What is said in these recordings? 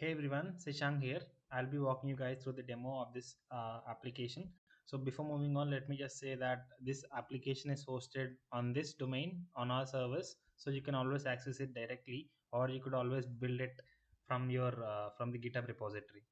Hey everyone, Sishang here. I'll be walking you guys through the demo of this application. So before moving on, let me just say that this application is hosted on this domain on our servers, so you can always access it directly, or you could always build it from your from the GitHub repository.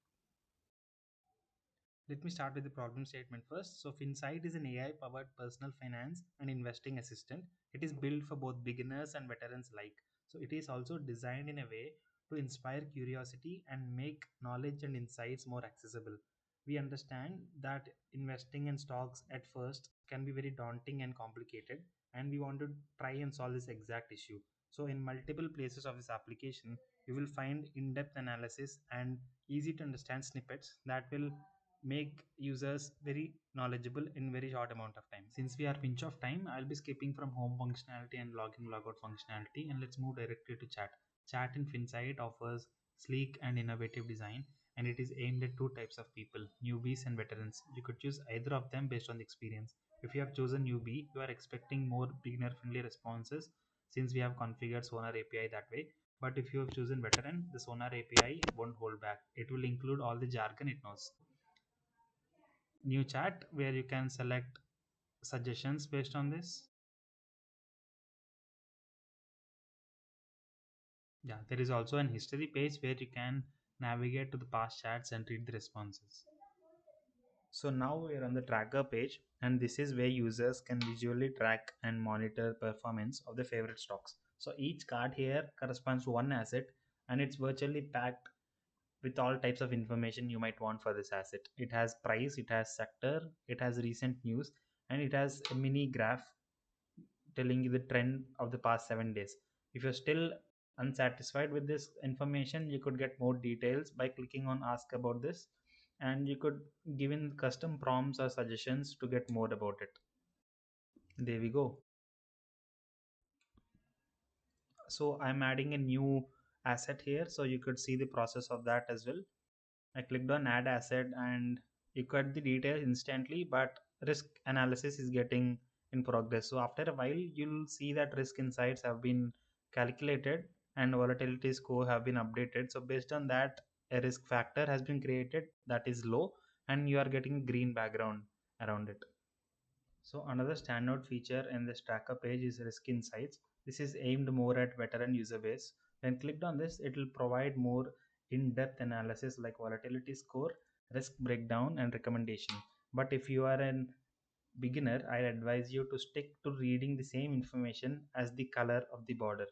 Let me start with the problem statement first. So, FinSight is an AI powered personal finance and investing assistant. It is built for both beginners and veterans alike. So, it is also designed in a way to inspire curiosity and make knowledge and insights more accessible. We understand that investing in stocks at first can be very daunting and complicated, and we want to try and solve this exact issue. So, in multiple places of this application, you will find in depth analysis and easy to understand snippets that will make users very knowledgeable in very short amount of time. Since we are pinch of time, I'll be skipping from home functionality and login logout functionality, and let's move directly to chat. Chat in FinSight offers sleek and innovative design, and it is aimed at two types of people, newbies and veterans. You could choose either of them based on the experience. If you have chosen newbie, you are expecting more beginner friendly responses since we have configured Sonar API that way. But if you have chosen veteran, the Sonar API won't hold back. It will include all the jargon it knows. New chat where you can select suggestions based on this. Yeah, there is also an history page where you can navigate to the past chats and read the responses. So now we're on the tracker page, and this is where users can visually track and monitor performance of their favorite stocks. So each card here corresponds to one asset, and it's virtually packed with all types of information you might want for this asset. It has price, it has sector, it has recent news, and it has a mini graph telling you the trend of the past 7 days. If you're still unsatisfied with this information, you could get more details by clicking on ask about this, and you could give in custom prompts or suggestions to get more about it. There we go. So I'm adding a new asset here, so you could see the process of that as well. I clicked on add asset and you got the details instantly, but risk analysis is getting in progress. So after a while, you'll see that risk insights have been calculated and volatility score have been updated. So based on that, a risk factor has been created that is low, and you are getting green background around it. So another standout feature in this tracker page is Risk Insights. This is aimed more at veteran user base. When clicked on this, it will provide more in-depth analysis like volatility score, risk breakdown, and recommendation. But if you are an beginner, I advise you to stick to reading the same information as the color of the border.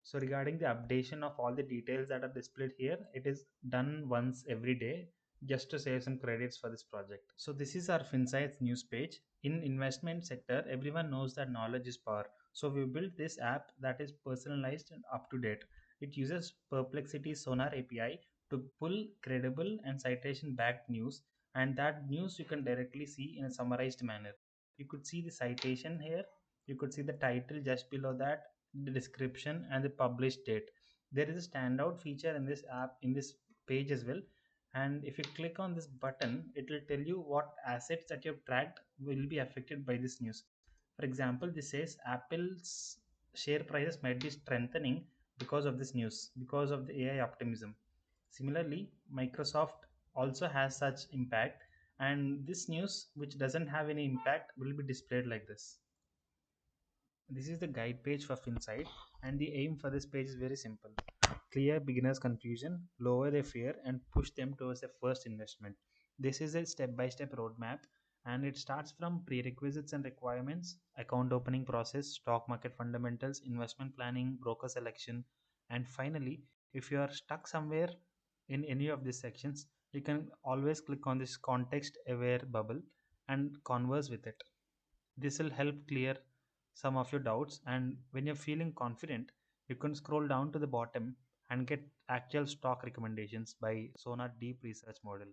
So regarding the updation of all the details that are displayed here, it is done once every day just to save some credits for this project. So this is our FinSights news page. In investment sector, everyone knows that knowledge is power. So we built this app that is personalized and up to date. It uses Perplexity Sonar API to pull credible and citation backed news, and that news you can directly see in a summarized manner. You could see the citation here, you could see the title just below that, the description, and the published date. There is a standout feature in this app, in this page as well, and if you click on this button, it will tell you what assets that you have tracked will be affected by this news. For example, this says Apple's share prices might be strengthening because of this news, because of the AI optimism. Similarly, Microsoft also has such impact, and this news which doesn't have any impact will be displayed like this. This is the guide page for FinSight, and the aim for this page is very simple: clear beginners' confusion, lower their fear, and push them towards their first investment. This is a step by step roadmap, and it starts from prerequisites and requirements, account opening process, stock market fundamentals, investment planning, broker selection, and finally, if you are stuck somewhere in any of these sections, you can always click on this context aware bubble and converse with it. This will help clear some of your doubts, and when you're feeling confident, you can scroll down to the bottom and get actual stock recommendations by Sonar Deep Research Model.